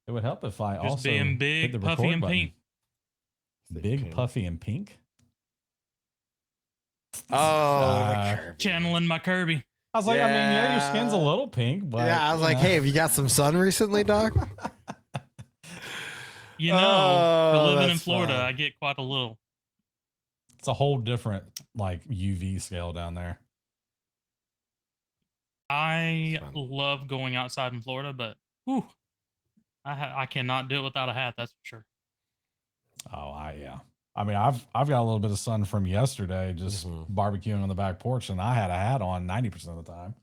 It would help if I Just also being hit big, the puffy, record and button. pink. Big, Pink. puffy, and pink. Oh, Channeling my Kirby. I was like, I mean, yeah, your skin's a Yeah. little pink, but Yeah, I was like, hey, have you got some sun recently, dog? You know, for Oh, living in that's Florida, fun. I get quite a little. it's a whole different like UV scale down there. I Fun. love going outside in Florida, but whew, I cannot do it without a hat. That's for sure. Oh, yeah. I mean, I've got a little bit of sun from yesterday, just Mhm. barbecuing on the back porch, and I had a hat on 90% of the time,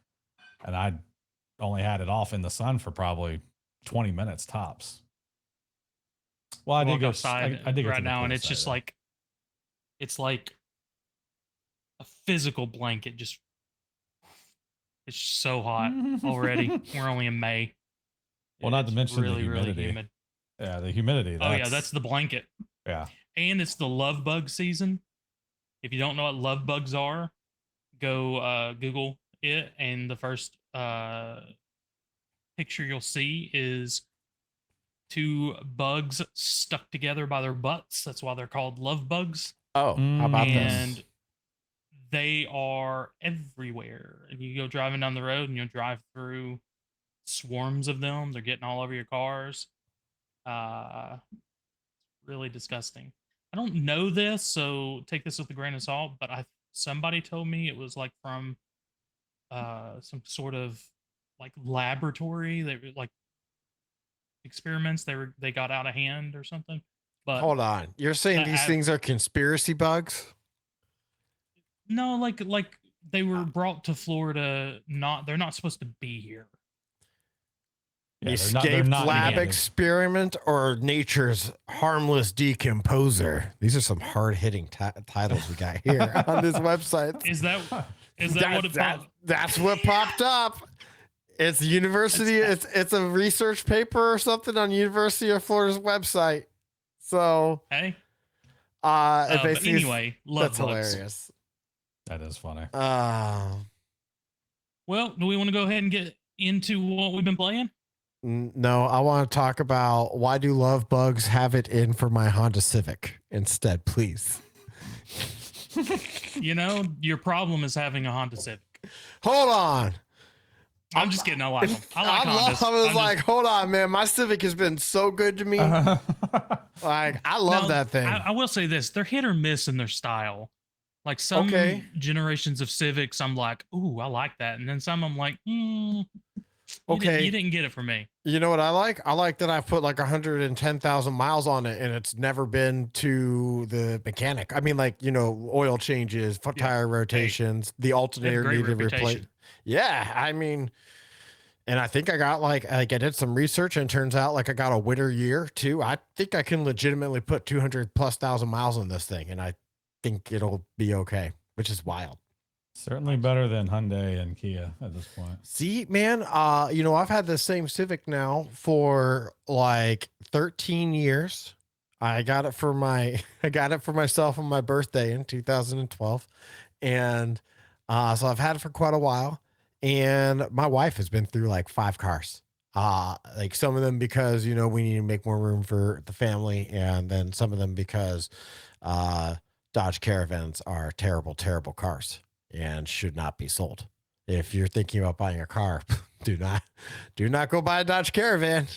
and I only had it off in the sun for probably 20 minutes tops. Well, I did walk go outside I did go to right the now, pool and it's just Saturday. like it's like a physical blanket. Just it's so hot already. We're only in May. Well, not to It's mention really, the humidity. really humid. Yeah, the humidity. Oh yeah, that's the blanket. yeah. And it's the love bug season. If you don't know what love bugs are, go Google it, and the first picture you'll see is two bugs stuck together by their butts. That's why they're called love bugs. Oh, how about this? And they are everywhere. And you go driving down the road and you'll drive through swarms of them. They're getting all over your cars. Really disgusting. I don't know this, so take this with a grain of salt, but somebody told me it was like from some sort of like laboratory. They were like experiments. They got out of hand or something. But Hold on. You're saying these I- things are conspiracy bugs? no, like they were brought to Florida. They're not supposed to be here. Yeah, Escaped lab native. experiment or nature's harmless decomposer? These are some hard-hitting titles we got here on this website. Is that what it popped? That's what popped up. It's university. It's a research paper or something on University of Florida's website. So Hey. it But basically anyway, love that's bugs. hilarious. That is funny. Well, do we want to go ahead and get into what we've been playing? No, I want to talk about why do love bugs have it in for my Honda Civic instead, please. You know, your problem is having a Honda Civic. Hold on. I'm just kidding. I like them. I like Hondas. I was like, hold on, man. My Civic has been so good to me. Like, I love that thing. I will say this: they're hit or miss in their style. Like some generations of Civics, I'm like, ooh, I like that, and then some I'm like, okay, you didn't get it for me. You know what I like? I like that I've put like 110,000 miles on it, and it's never been to the mechanic. I mean, like, you know, oil changes, tire rotations, the alternator needed replaced. Yeah, I mean, and I think I got like I did some research, and it turns out like I got a winter year too. I think I can legitimately put 200,000+ miles on this thing, and I think it'll be okay, which is wild. Certainly better than Hyundai and Kia at this point. See, man, you know, I've had the same Civic now for like 13 years. I got it for myself on my birthday in 2012. And so I've had it for quite a while. And my wife has been through like 5 cars. Like some of them because, you know, we need to make more room for the family, and then some of them because Dodge Caravans are terrible, terrible cars and should not be sold. If you're thinking about buying a car, do not go buy a Dodge Caravan.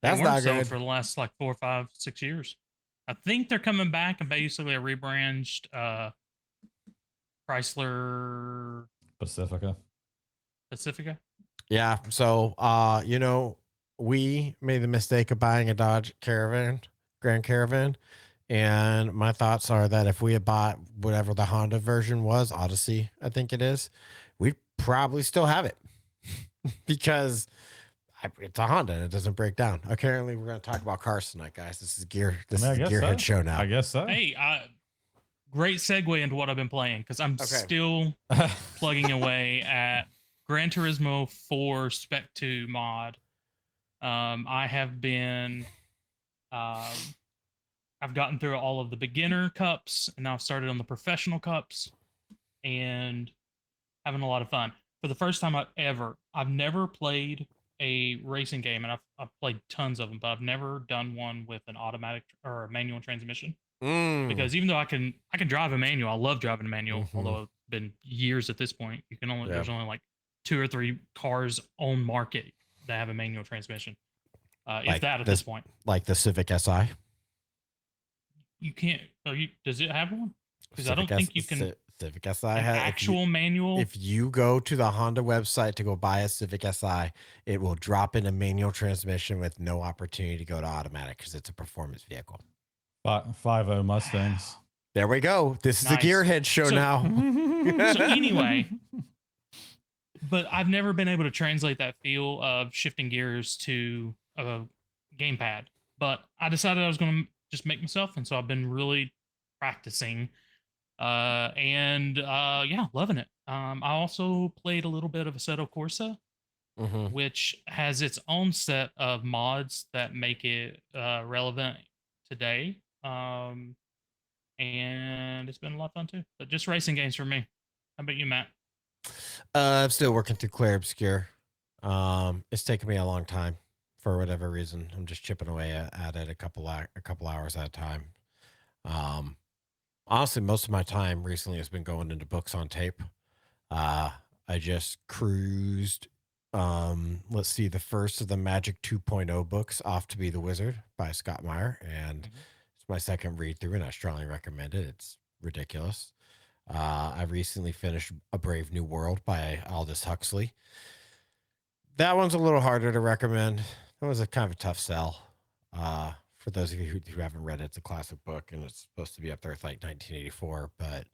That's not good. For the last like 4, 5, 6 years. I think they're coming back and basically a rebranded Chrysler Pacifica. Yeah. So, you know, we made the mistake of buying a Dodge Caravan, Grand Caravan. And my thoughts are that if we had bought whatever the Honda version was, Odyssey, I think it is, we'd probably still have it because it's a Honda and it doesn't break down. Apparently, we're going to talk about cars tonight, guys. This is Gearhead show now. I guess so. Hey, great segue into what I've been playing because I'm still plugging away at Gran Turismo 4 Spec 2 mod. I have been... I've gotten through all of the beginner cups, and now I've started on the professional cups, and having a lot of fun. For the first time I've never played a racing game, and I've played tons of them, but I've never done one with an automatic or a manual transmission. Because even though I can drive a manual, I love driving a manual. Although it's been years at this point, you can only there's only like 2 or 3 cars on market that have a manual transmission. If that at this point, like the Civic Si. you can't. Does it have one? Because I don't think you can. Civic Si An has actual manual. If you go to the Honda website to go buy a Civic Si, it will drop in a manual transmission with no opportunity to go to automatic because it's a performance vehicle. 5.0 Mustangs. There we go. This is a Gearhead show now. So anyway, but I've never been able to translate that feel of shifting gears to a gamepad. But I decided I was going to just make myself, and so I've been really practicing. Yeah, loving it. I also played a little bit of Assetto Corsa, which has its own set of mods that make it relevant today. And it's been a lot of fun too. But just racing games for me. How about you, Matt? I'm still working through Clair Obscure. It's taken me a long time for whatever reason. I'm just chipping away at it a couple hours at a time. Honestly, most of my time recently has been going into books on tape. I just cruised. Let's see, the first of the Magic 2.0 books, Off to Be the Wizard by Scott Meyer, and it's my second read through, and I strongly recommend it. It's ridiculous. I recently finished A Brave New World by Aldous Huxley. That one's a little harder to recommend. That was a kind of a tough sell. For those of you who haven't read it, it's a classic book, and it's supposed to be up there with like 1984. But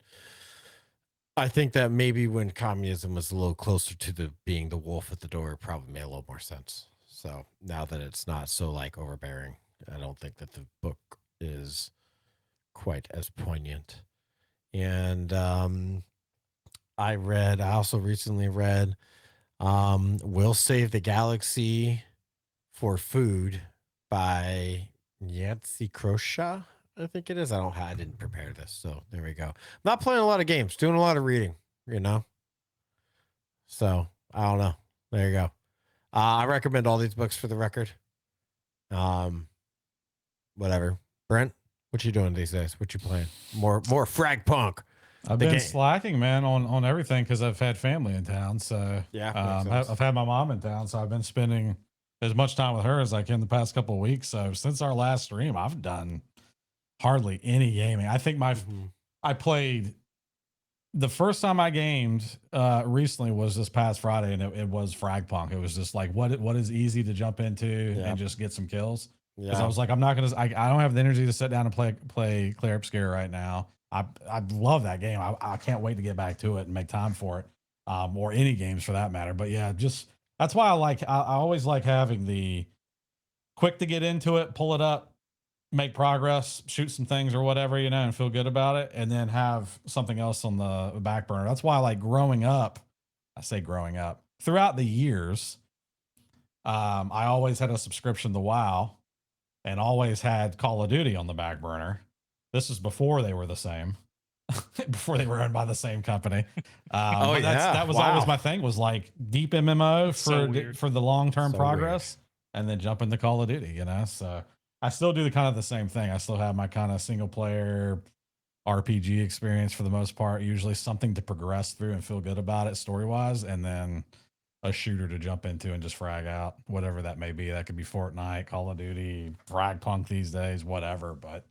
I think that maybe when communism was a little closer to being the wolf at the door, it probably made a little more sense. So now that it's not so like overbearing, I don't think that the book is quite as poignant. And I also recently read We'll Save the Galaxy for Food by Yancey Croshaw, I think it is. I didn't prepare this, so there we go. Not playing a lot of games, doing a lot of reading, So I don't know. There you go. I recommend all these books for the record. Whatever. Brent, what you doing these days? What you playing? More Frag Punk. I've been slacking, man, on everything because I've had family in town. So yeah, I've had my mom in town, so I've been spending as much time with her as I can the past couple of weeks. So since our last stream, I've done hardly any gaming. I think I played the first time I gamed recently was this past Friday, and it was Frag Punk. It was just like what is easy to jump into and just get some kills. Because I was like, I don't have the energy to sit down and play Clair Obscure right now. I love that game. I can't wait to get back to it and make time for it, or any games for that matter. But yeah, just that's why I always like having the quick to get into it, pull it up, make progress, shoot some things or whatever, and feel good about it, and then have something else on the back burner. That's why, like, growing up, throughout the years, I always had a subscription to WoW and always had Call of Duty on the back burner. This is before they were the same, before they were owned by the same company. That was always my thing, was like deep MMO for the long-term progress, and then jump into Call of Duty, so I still do the same thing. I still have my kind of single player RPG experience for the most part, usually something to progress through and feel good about it story-wise, and then a shooter to jump into and just frag out, whatever that may be. That could be Fortnite, Call of Duty, Frag Punk these days, whatever. But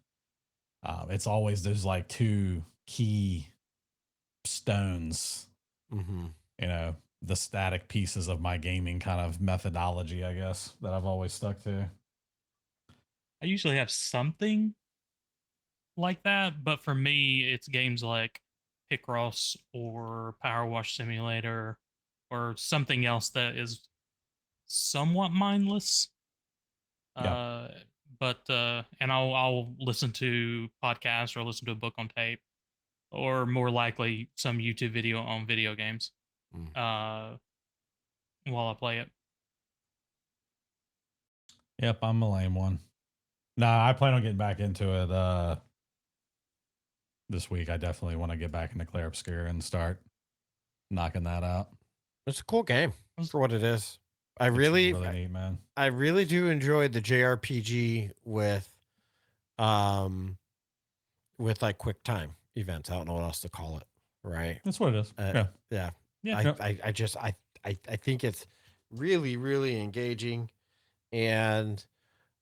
it's always those like two key stones, the static pieces of my gaming kind of methodology, I guess, that I've always stuck to. I usually have something like that, but for me, it's games like Picross or Power Wash Simulator or something else that is somewhat mindless. Yeah. And I'll listen to podcasts or listen to a book on tape, or more likely some YouTube video on video games while I play it. Yep, I'm a lame one. Nah, I plan on getting back into it this week. I definitely want to get back into Clair Obscure and start knocking that out. It's a cool game for what it is. I It's really, really neat, man. I really do enjoy the JRPG um, with like quick time events. I don't know what else to call it. Right. That's what it is. Uh, Yeah. yeah. Yeah. Yep. I think it's really, really engaging. And,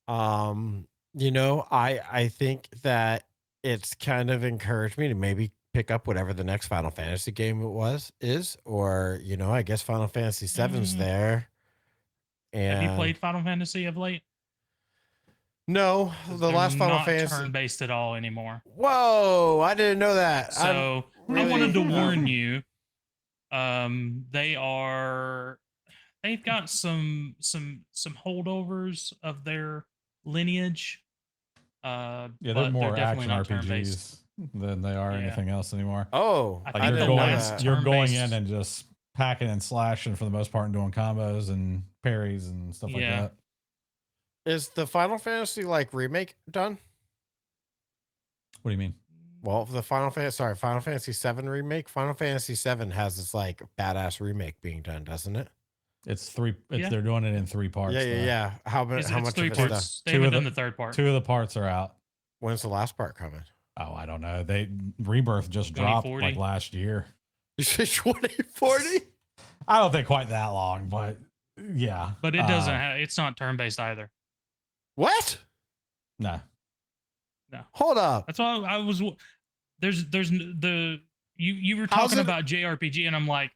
you know, I think that it's kind of encouraged me to maybe pick up whatever the next Final Fantasy game is, or, you know, I guess Final Fantasy VII's there. Have you And played Final Fantasy of late? no, 'Cause the they're last Final not Fantasy. turn-based at all anymore. Whoa, I didn't know that. So I wanted to warn you. They've got some holdovers of their lineage. Yeah, they're But more they're definitely action not turn-based. RPGs than they are Yeah. anything else anymore. Oh, I Like think you're the going, last you're going in turn-based- and just packing and slashing for the most part and doing combos and parries and stuff like Yeah. that. Is the Final Fantasy like remake done? What do you mean? Well, the Final Fantasy VII remake. Final Fantasy VII has this like badass remake being done, doesn't it? It's three. Yeah. They're doing it in 3 parts. Yeah, though. yeah. How It's much three of it's done? parts. They Two haven't of done the- the third part. 2 of the parts are out. When's the last part coming? Oh, I don't know. Rebirth just dropped 2040. like last year. You say 2040? I don't think quite that long, but yeah. But it doesn't have, it's not turn-based either. What? No. Hold up. That's why I was there's the you were How's talking it- about JRPG and I'm like,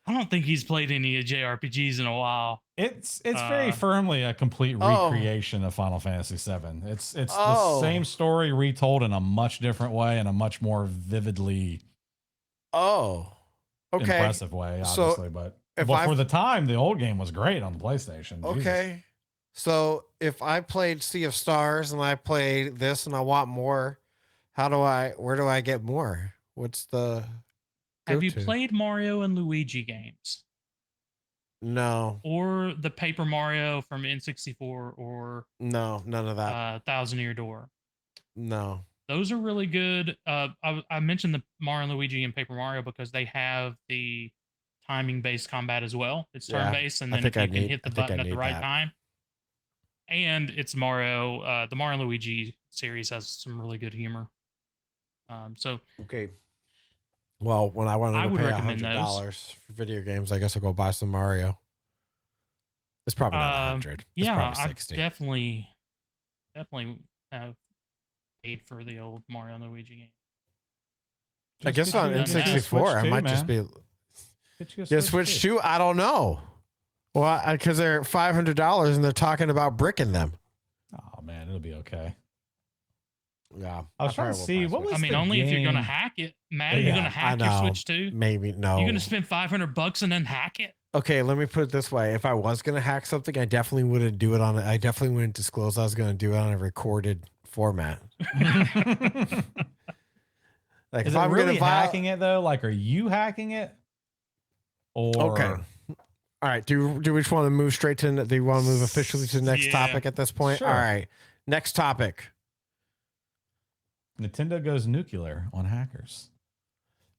I don't think he's played any JRPGs in a while. It's very firmly a complete Oh. recreation of Final Fantasy VII. It's the Oh. same story retold in a much different way and a much more vividly Oh. Okay. impressive way, So, obviously. But if well, I- for the time, the old game was great on the PlayStation. Jesus. Okay. So if I played Sea of Stars and I played this and I want more, where do I get more? What's the Have you go-to? played Mario and Luigi games? No, Or the Paper Mario from N64 or no, none of that. Thousand Year Door? No. Those are really good. I mentioned the Mario and Luigi and Paper Mario because they have the timing based combat as well. It's Yeah, turn based, and I then think if I you can need- hit the I think I button at the need right that. time. And it's Mario. The Mario and Luigi series has some really good humor. So Okay. Well, when I want I to would pay recommend those. $100 for video games, I guess I'll go buy some Mario. It's probably not 100. It's yeah, probably I 60. definitely have paid for the old Mario and Luigi game. I guess on get you a N64, I might just be. Yeah, Switch 2. I don't know. Well, because they're $500 and they're talking about bricking them. Oh man, it'll be okay. Yeah, I was trying to see what was. I mean, the only if you're gonna game- hack it. Matt, you're Yeah, gonna hack I your know. Switch too. Maybe no. You're gonna spend $500 and then hack it. Okay, let me put it this way: if I was gonna hack something, I definitely wouldn't do it on. I definitely wouldn't disclose I was gonna do it on a recorded format. Like Is if it I'm really gonna hacking it though? Like, are you hacking it? Or Okay. All right. Do we just want to move straight to? Do you want to move officially to the next Yeah. topic at this point? Sure. All right. Next topic. Nintendo goes nuclear on hackers.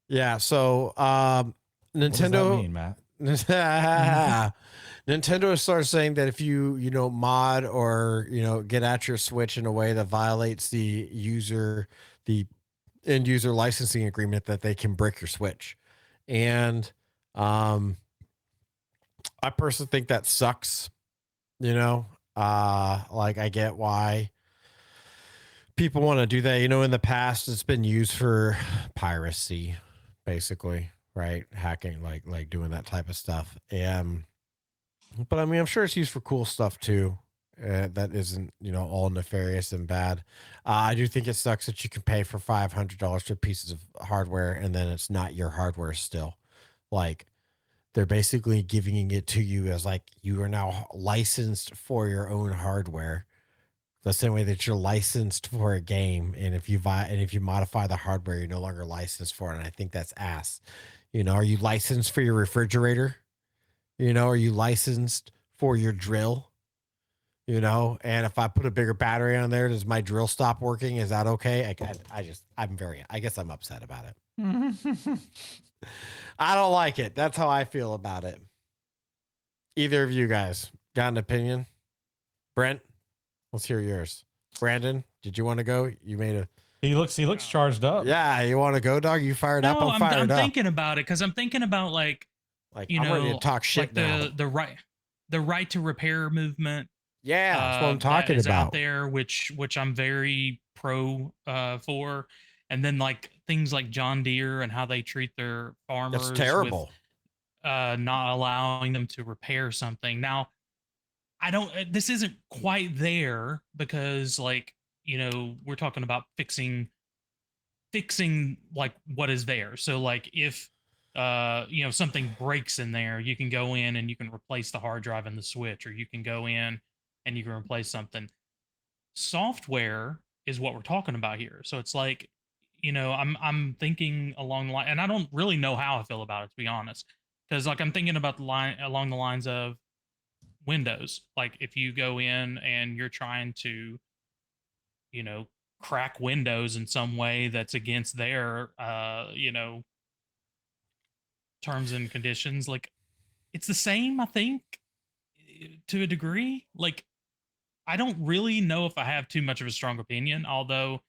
Yeah. So What does that Nintendo. mean, Matt? Nintendo started saying that if you mod or get at your Switch in a way that violates the end user licensing agreement, that they can brick your Switch. And I personally think that sucks. Like I get why people want to do that. In the past it's been used for piracy, basically, right? Hacking, like doing that type of stuff. But I mean, I'm sure it's used for cool stuff too. That isn't, all nefarious and bad. I do think it sucks that you can pay for $500 for pieces of hardware and then it's not your hardware still. Like they're basically giving it to you as like you are now licensed for your own hardware. The same way that you're licensed for a game, and if you modify the hardware, you're no longer licensed for it. And I think that's ass. Are you licensed for your refrigerator? Are you licensed for your drill? And if I put a bigger battery on there, does my drill stop working? Is that okay? I guess I'm upset about it. I don't like it. That's how I feel about it. Either of you guys got an opinion? Brent, let's hear yours. Brandon, did you want to go? You made a He looks charged up. yeah. You want to go, dog? You fired up? No, I'm fired I'm up. thinking about it because I'm thinking about like Like you I'm ready to know talk shit like now. the right to repair movement Yeah, that's what I'm that talking is out about. there, which I'm very pro for, and then like things like John Deere and how they treat their That's farmers with terrible. not allowing them to repair something. Now, I don't. This isn't quite there because like we're talking about fixing like what is there. So like if something breaks in there, you can go in and you can replace the hard drive and the switch, or you can go in and you can replace something. Software is what we're talking about here. So it's like, I'm thinking along the line, and I don't really know how I feel about it to be honest, because like I'm thinking about the line along the lines of Windows. Like if you go in and you're trying to, you know, crack Windows in some way that's against their, terms and conditions, like it's the same, I think, to a degree. Like I don't really know if I have too much of a strong opinion, although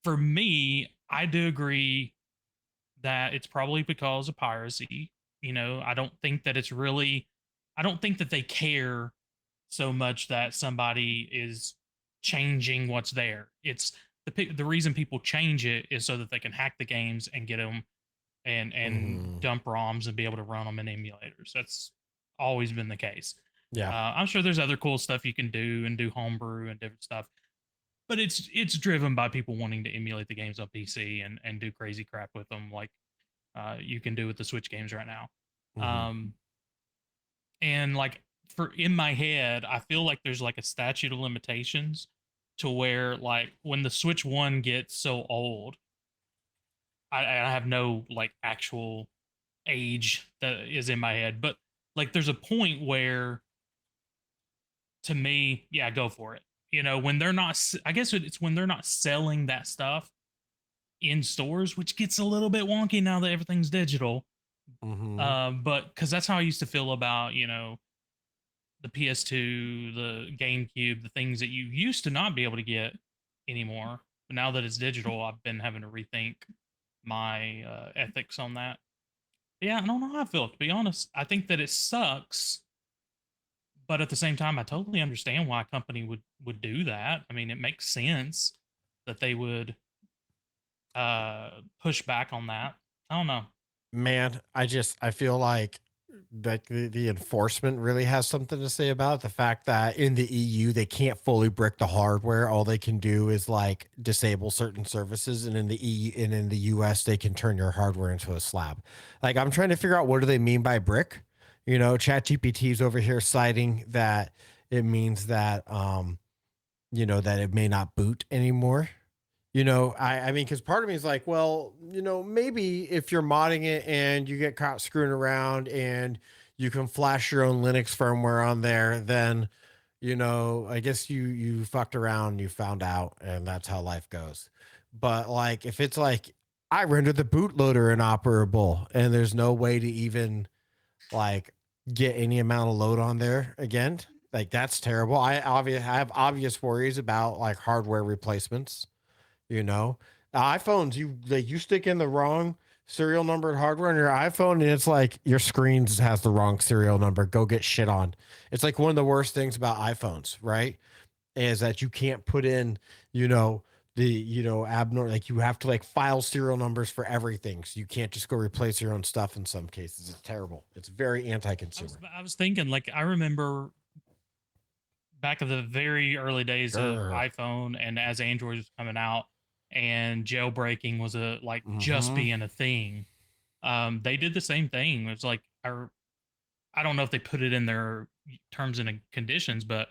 for me, I do agree that it's probably because of piracy. I don't think that it's really, I don't think that they care so much that somebody is changing what's there. It's the reason people change it is so that they can hack the games and get them and Mhm. dump ROMs and be able to run them in emulators. That's always been the case. Yeah. I'm sure there's other cool stuff you can do and do homebrew and different stuff, but it's driven by people wanting to emulate the games on PC and do crazy crap with them, like you can do with the Switch games right now. Mhm. Um, and like for in my head, I feel like there's like a statute of limitations to where like when the Switch One gets so old, I have no like actual age that is in my head, but like there's a point where to me, yeah, go for it. When they're not, I guess it's when they're not selling that stuff in stores, which gets a little bit wonky now that everything's digital. Mhm. But because that's how I used to feel about, the PS2, the GameCube, the things that you used to not be able to get anymore. But now that it's digital, I've been having to rethink my ethics on that. Yeah, I don't know how I feel, to be honest. I think that it sucks, but at the same time, I totally understand why a company would do that. I mean, it makes sense that they would push back on that. I don't know. Man, I feel like the enforcement really has something to say about it. The fact that in the EU they can't fully brick the hardware. All they can do is like disable certain services, and in the EU and in the US they can turn your hardware into a slab. Like I'm trying to figure out what do they mean by brick? ChatGPT's over here citing that it means that that it may not boot anymore. I mean, because part of me is like, well, maybe if you're modding it and you get caught screwing around and you can flash your own Linux firmware on there, then, I guess you fucked around, you found out, and that's how life goes. But like, if it's like I rendered the bootloader inoperable and there's no way to even like get any amount of load on there again, like that's terrible. I have obvious worries about like hardware replacements. you know iPhones, you stick in the wrong serial numbered hardware on your iPhone and it's like your screen has the wrong serial number, go get shit on. It's like one of the worst things about iPhones, right, is that you can't put in the abnormal, like you have to like file serial numbers for everything, so you can't just go replace your own stuff. In some cases it's terrible, it's very anti-consumer. I was thinking, like, I remember back in the very early days of Grr. iPhone and as Android was coming out and jailbreaking was a like just Mhm. being a thing. They did the same thing. It was like I don't know if they put it in their terms and conditions, but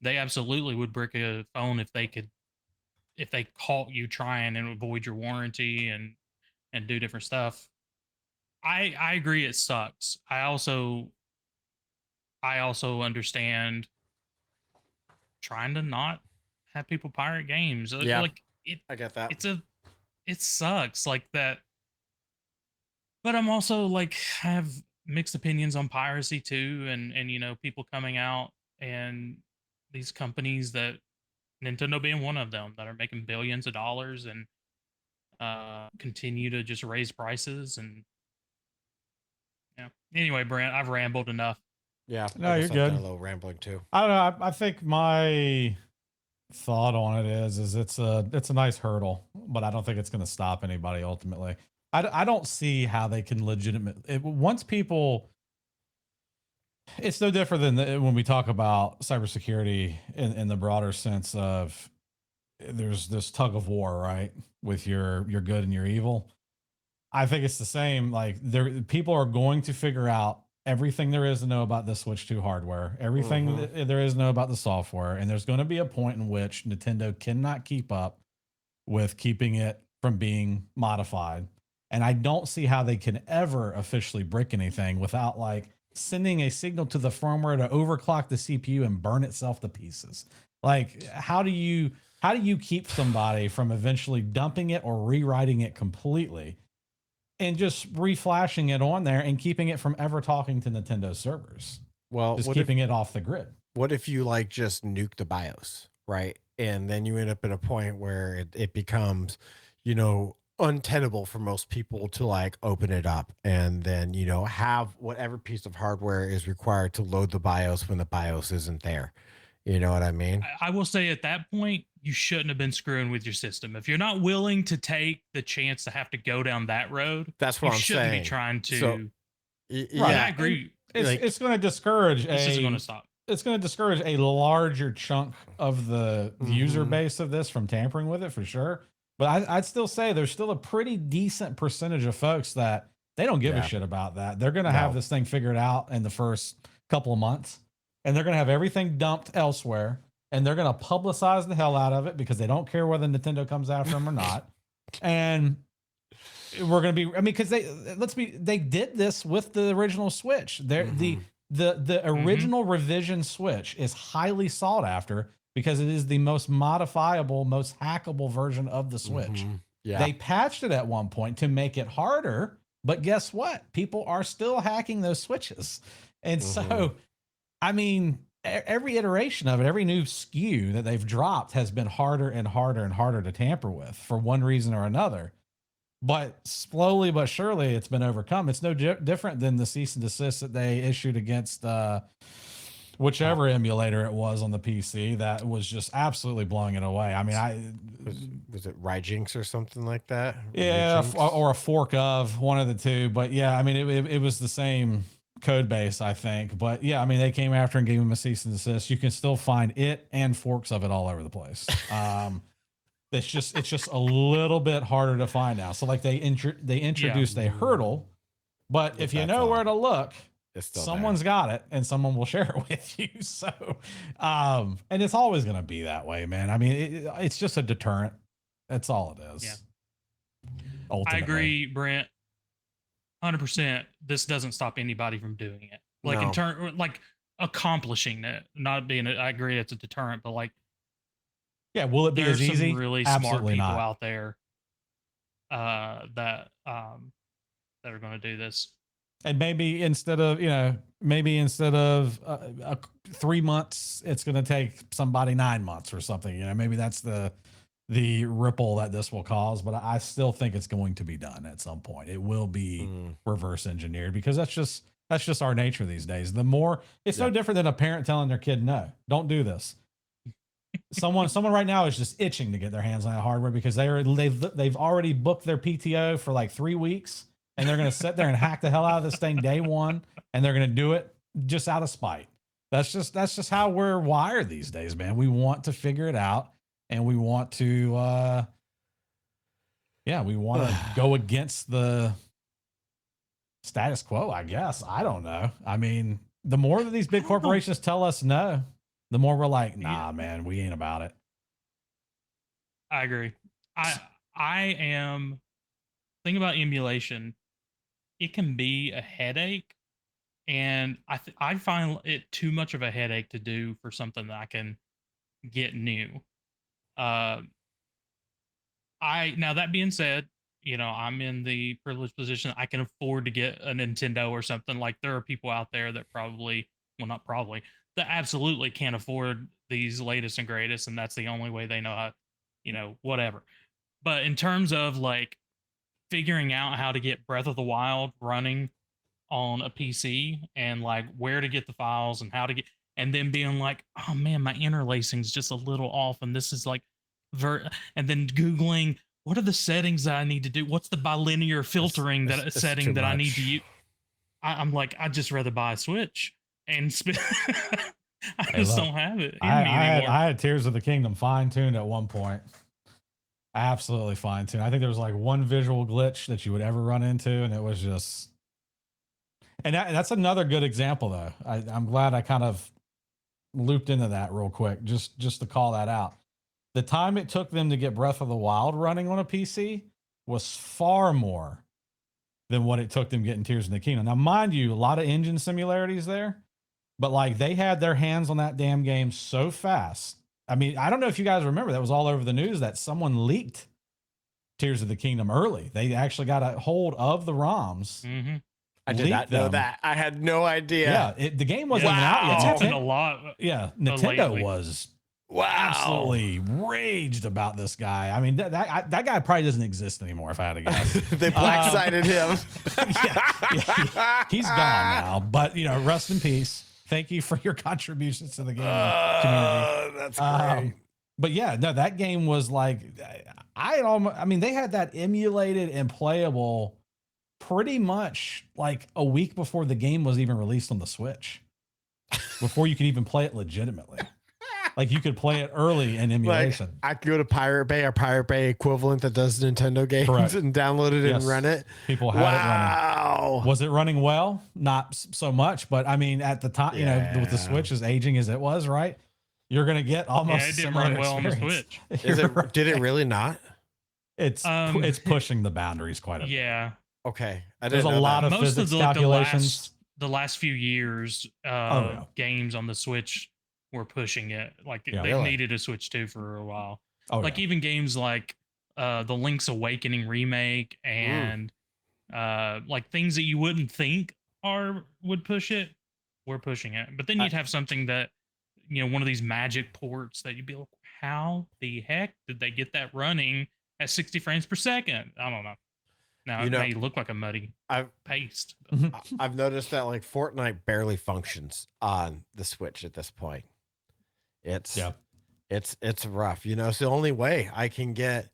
they absolutely would brick a phone if they caught you trying and avoid your warranty and do different stuff. I agree it sucks. I also understand trying to not have people pirate games. Yeah, Like I get that. it sucks like that. But I'm also like I have mixed opinions on piracy too, and you know, people coming out and these companies that Nintendo being one of them that are making billions of dollars and continue to just raise prices. And yeah, anyway, Brent, I've rambled enough. Yeah, No, I you're guess I've done good. a little rambling too. I don't know. I think my thought on it is it's a nice hurdle, but I don't think it's going to stop anybody ultimately. I don't see how they can once people. It's no different than when we talk about cybersecurity in the broader sense of there's this tug of war, right, with your good and your evil. I think it's the same. Like people are going to figure out everything there is to know about the Switch 2 hardware, everything there is to know about the software, and there's going to be a point in which Nintendo cannot keep up with keeping it from being modified. And I don't see how they can ever officially brick anything without like sending a signal to the firmware to overclock the CPU and burn itself to pieces. Like how do you keep somebody from eventually dumping it or rewriting it completely and just reflashing it on there and keeping it from ever talking to Nintendo servers? Well, Just keeping it off the grid. what if you like just nuke the BIOS, right? And then you end up at a point where it becomes, you know, untenable for most people to like open it up and then, you know, have whatever piece of hardware is required to load the BIOS when the BIOS isn't there. You know what I mean? I will say at that point, you shouldn't have been screwing with your system. If you're not willing to take the chance to have to go down that road, That's what you I'm shouldn't saying. be trying to. So, Right, yeah, I agree. It's going to discourage This isn't going to stop. It's going to discourage a larger chunk of the user Mhm. base of this from tampering with it for sure. But I'd still say there's still a pretty decent percentage of folks that they don't give a Yeah. shit about that. They're going to have No. this thing figured out in the first couple of months, and they're going to have everything dumped elsewhere, and they're going to publicize the hell out of it because they don't care whether Nintendo comes after them or not. And we're going to be, I mean, because they did this with the original Switch. The original revision Switch is highly sought after because it is the most modifiable, most hackable version of the Switch. Yeah. They patched it at one point to make it harder, but guess what? People are still hacking those Switches. And so, I mean, every iteration of it, every new SKU that they've dropped has been harder and harder and harder to tamper with for one reason or another. But slowly but surely it's been overcome. It's no different than the cease and desist that they issued against whichever emulator it was on the PC that was just absolutely blowing it away. I mean, was it Rygynx or something like that? yeah, Rygynx? or a fork of one of the two. But yeah, I mean, it was the same code base, I think. But yeah, I mean, they came after and gave him a cease and desist. You can still find it and forks of it all over the place. It's just a little bit harder to find now. So like they introduced a hurdle, but if you know where to look, someone's got it and someone will share it with you. So, and it's always going to be that way, man. I mean, it's just a deterrent. That's all it is. Yeah. Ultimately. I agree, Brent. 100%. This doesn't stop anybody from doing it. Like No. like accomplishing it, not being. I agree, it's a deterrent, but like. Yeah, will it be as easy? Some really smart people out there that are going to do this. And maybe instead of 3 months, it's going to take somebody 9 months or something. You know, maybe that's the ripple that this will cause. But I still think it's going to be done at some point. It will be reverse engineered because that's just our nature these days. The more it's no different than a parent telling their kid, no, don't do this. Someone right now is just itching to get their hands on that hardware because they've already booked their PTO for like 3 weeks and they're going to sit there and hack the hell out of this thing day one and they're going to do it just out of spite. That's just how we're wired these days, man. We want to figure it out and we want to go against the status quo, I guess. I don't know. I mean, the more that these big corporations tell us no, the more we're like, nah, man, we ain't about it. I agree. I am thinking about emulation. It can be a headache, and I find it too much of a headache to do for something that I can get new. Now that being said, I'm in the privileged position. I can afford to get a Nintendo or something. Like there are people out there that probably, well, not probably, that absolutely can't afford these latest and greatest, and that's the only way they know how, whatever. But in terms of like figuring out how to get Breath of the Wild running on a PC and like where to get the files and how to get, and then being like, oh man, my interlacing is just a little off, and this is like, and then Googling what are the settings that I need to do? What's the bilinear filtering It's setting too that I need to much. use? I'm like, I'd just rather buy a Switch and I Hey, just look, don't have it in I, me I had anymore. I had Tears of the Kingdom fine tuned at one point. Absolutely fine tuned. I think there was like one visual glitch that you would ever run into, and it was just. And that's another good example, though. I'm glad I kind of looped into that real quick, just to call that out. The time it took them to get Breath of the Wild running on a PC was far more than what it took them getting Tears of the Kingdom. Now, mind you, a lot of engine similarities there, but like they had their hands on that damn game so fast. I mean, I don't know if you guys remember, that was all over the news that someone leaked Tears of the Kingdom early. They actually got a hold of the ROMs. Mm-hmm. I did not leaked know them. that. I had no idea. Yeah, the game wasn't Yeah, even out yet. it's Wow. happened a lot. Yeah, Nintendo lately. was Wow. absolutely raged about this guy. I mean, that guy probably doesn't exist anymore, if I had to guess. They black-sided him. yeah, he's gone now. But rest in peace. Thank you for your contributions to the gaming community. That's great. But yeah, no, that game was like, I mean, they had that emulated and playable pretty much like a week before the game was even released on the Switch, before you could even play it legitimately. Like you could play it early in emulation. I could go to Pirate Bay, or Pirate Bay equivalent that does Nintendo games, Correct. and download it and run it. People had it running. Wow. Was it running well? Not so much, but I mean, at the time, with the Switch as aging as it was, right? You're gonna get almost Yeah, it did similar run well on the experience. Switch. Is it? Did it really not? It's pushing the boundaries quite a bit. Yeah. Okay. There's a lot of Most physics of calculations. the last few years, games on the Switch were pushing it. Like they Really? needed a Switch 2 for a while. Oh, Even games like the Link's Awakening remake and like things that you wouldn't think would push it, we're pushing it. But then you'd have something that one of these magic ports that you'd be like, how the heck did they get that running at 60 frames per second? I don't know. Now it may look like a muddy paste. I've noticed that like Fortnite barely functions on the Switch at this point. It's rough. It's the only way I can get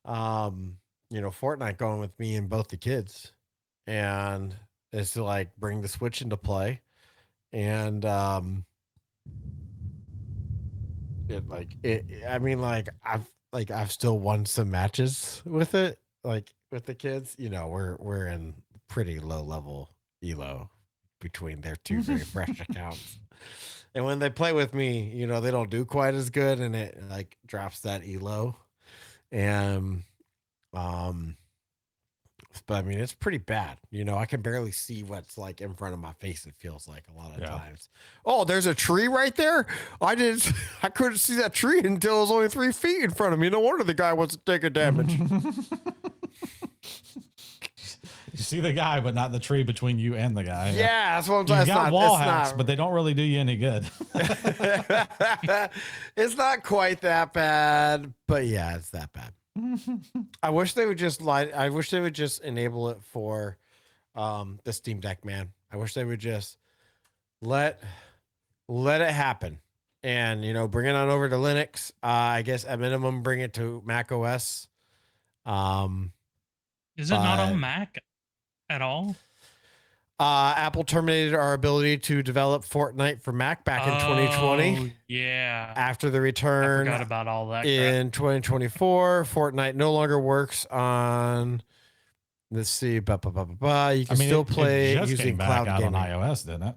Fortnite going with me and both the kids, and is to like bring the Switch into play, and I've still won some matches with it, like with the kids. We're in pretty low level elo between their two very fresh accounts. And when they play with me, they don't do quite as good, and it like drops that elo. And but I mean, it's pretty bad. I can barely see what's like in front of my face. It feels like a lot of times. Oh, there's a tree right there. I couldn't see that tree until it was only 3 feet in front of me. No wonder the guy wasn't taking damage. You see the guy, but not the tree between you and the guy. Yeah, that's what I'm saying. You got wall hacks, but they don't really do you any good. It's not quite that bad, but yeah, it's that bad. I wish they would just enable it for the Steam Deck, man. I wish they would just let it happen, and bring it on over to Linux. I guess at minimum bring it to Mac OS. Is it not on Mac at all? Apple terminated our ability to develop Fortnite for Mac back in 2020. Yeah. After the I return forgot about all that. in 2024, Fortnite no longer works on. Let's see, you can still play it just using came back cloud out gaming. on iOS, didn't it?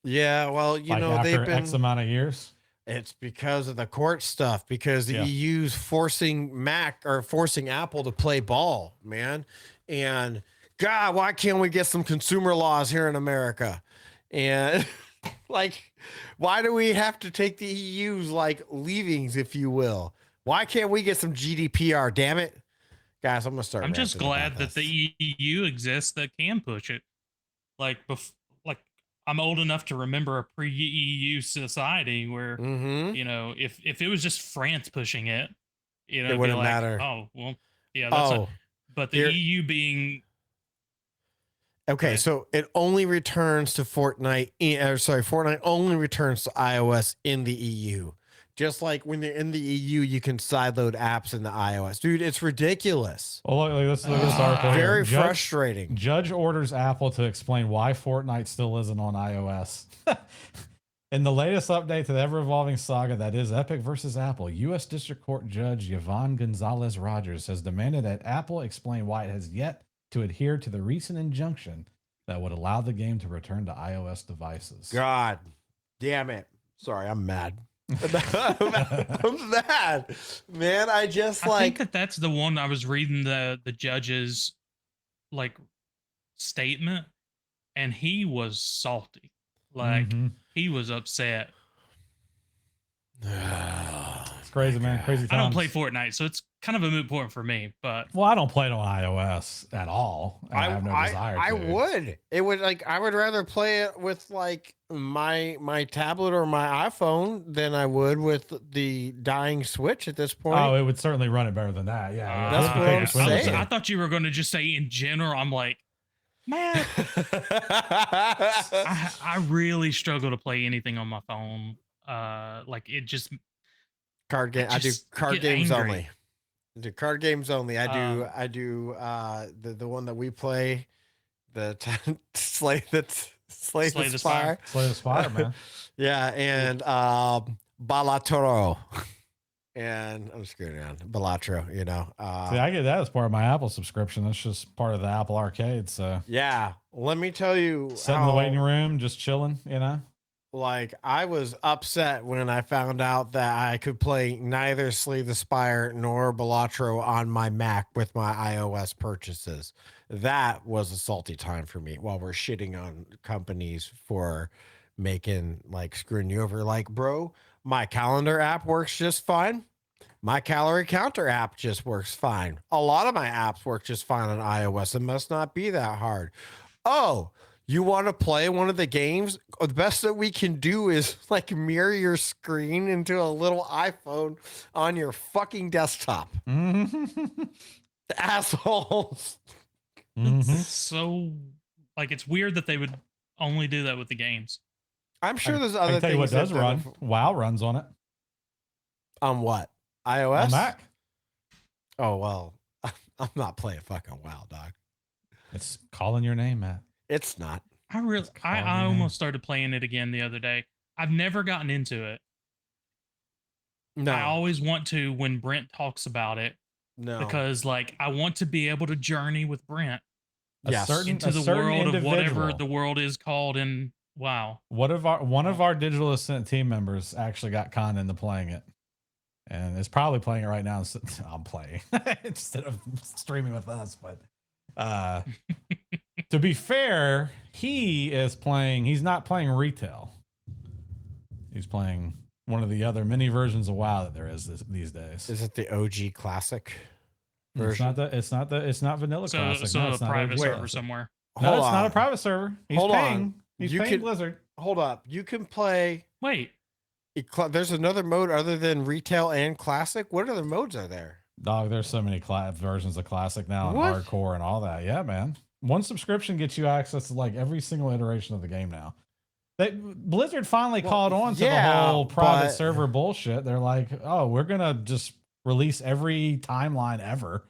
Yeah, well, After they've been X amount of years. It's because of the court stuff, because the EU's forcing Apple to play ball, man. And God, why can't we get some consumer laws here in America? And like, why do we have to take the EU's like leavings, if you will? Why can't we get some GDPR? Damn it. Guys, I'm gonna start. I'm just ranting about glad that this. the EU exists that can push it. Like, like I'm old enough to remember a pre-EU society where, Mm-hmm. you know, if it was just France pushing it, you know, It it'd be wouldn't like, matter. oh, well, yeah, that's not. Oh, But the here. EU being Okay, ahead. so it only returns to Fortnite. Fortnite only returns to iOS in the EU. Just like when they're in the EU, you can sideload apps in the iOS. Dude, it's ridiculous. Well, look at this article here. Very frustrating. Judge orders Apple to explain why Fortnite still isn't on iOS. In the latest update to the ever-evolving saga that is Epic versus Apple, U.S. District Court Judge Yvonne Gonzalez Rogers has demanded that Apple explain why it has yet to adhere to the recent injunction that would allow the game to return to iOS devices. God damn it. Sorry, I'm mad. I'm mad. Man, I just I think that's the one I was reading the judge's like statement, and he was salty. Like he was upset. It's crazy, man. Crazy times. I don't play Fortnite, so it's kind of a moot point for me. But well, I don't play it on iOS at all. I have no desire to. I would. It would like I would rather play it with like my tablet or my iPhone than I would with the dying Switch at this point. Oh, it would certainly run it better than that. Yeah, that's what I'm saying. I thought you were going to just say in general. I'm like, man, I really struggle to play anything on my phone. Like it just card game. I do card games angry. only. I do card games only. I do the one that we play, the Slay the Spire. Slay the Spire, man. Yeah, and Balatro. And I'm screwing around. Balatro, you know. See, I get that as part of my Apple subscription. That's just part of the Apple Arcade. So yeah, let me tell you, sitting in the waiting room, just chilling, you know. Like I was upset when I found out that I could play neither Slay the Spire nor Balatro on my Mac with my iOS purchases. That was a salty time for me while we're shitting on companies for making like screwing you over. Like, bro, my calendar app works just fine. My calorie counter app just works fine. A lot of my apps work just fine on iOS. It must not be that hard. Oh, you want to play one of the games? The best that we can do is like mirror your screen into a little iPhone on your fucking desktop. Assholes. So, like, it's weird that they would only do that with the games. I'm sure there's other things. I can tell you what does run. WoW runs on it. On what? iOS? On Mac. Oh, well, I'm not playing fucking WoW, dog. It's calling your name, Matt. It's not. I almost started playing it again the other day. I've never gotten into it. No. I always want to when Brent talks about it. No. Because like I want to be able to journey with Brent. Yes. Into the world of whatever the world is called in WoW. One of our Digital Ascent team members actually got conned into playing it. And is probably playing it right now. I'm playing instead of streaming with us, but to be fair, he's not playing retail. He's playing one of the other many versions of WoW that there is these days. Is it the OG classic version? It's not vanilla classic. So no, a private server somewhere. No, it's not a private server. He's paying Blizzard. Hold up. You can play. Wait. There's another mode other than retail and classic. What other modes are there? Dog, there's so many versions of classic now and hardcore and all that. Yeah, man. One subscription gets you access to like every single iteration of the game now. Blizzard finally caught on to the whole private server bullshit. They're like, oh, we're gonna just release every timeline ever.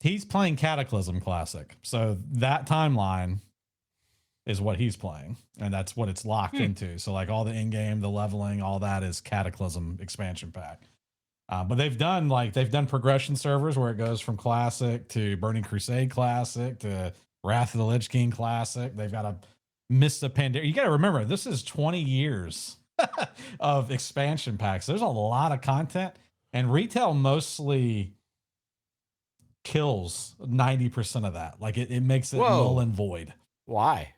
He's playing Cataclysm Classic, so that timeline is what he's playing, and that's what it's locked into. So like all the in-game, the leveling, all that is Cataclysm expansion pack. But they've done progression servers where it goes from Classic to Burning Crusade Classic to Wrath of the Lich King Classic. They've got a Mist of Pandaria. You got to remember, this is 20 years of expansion packs. There's a lot of content, and retail mostly kills 90% of that. Like it makes it null and void. Why?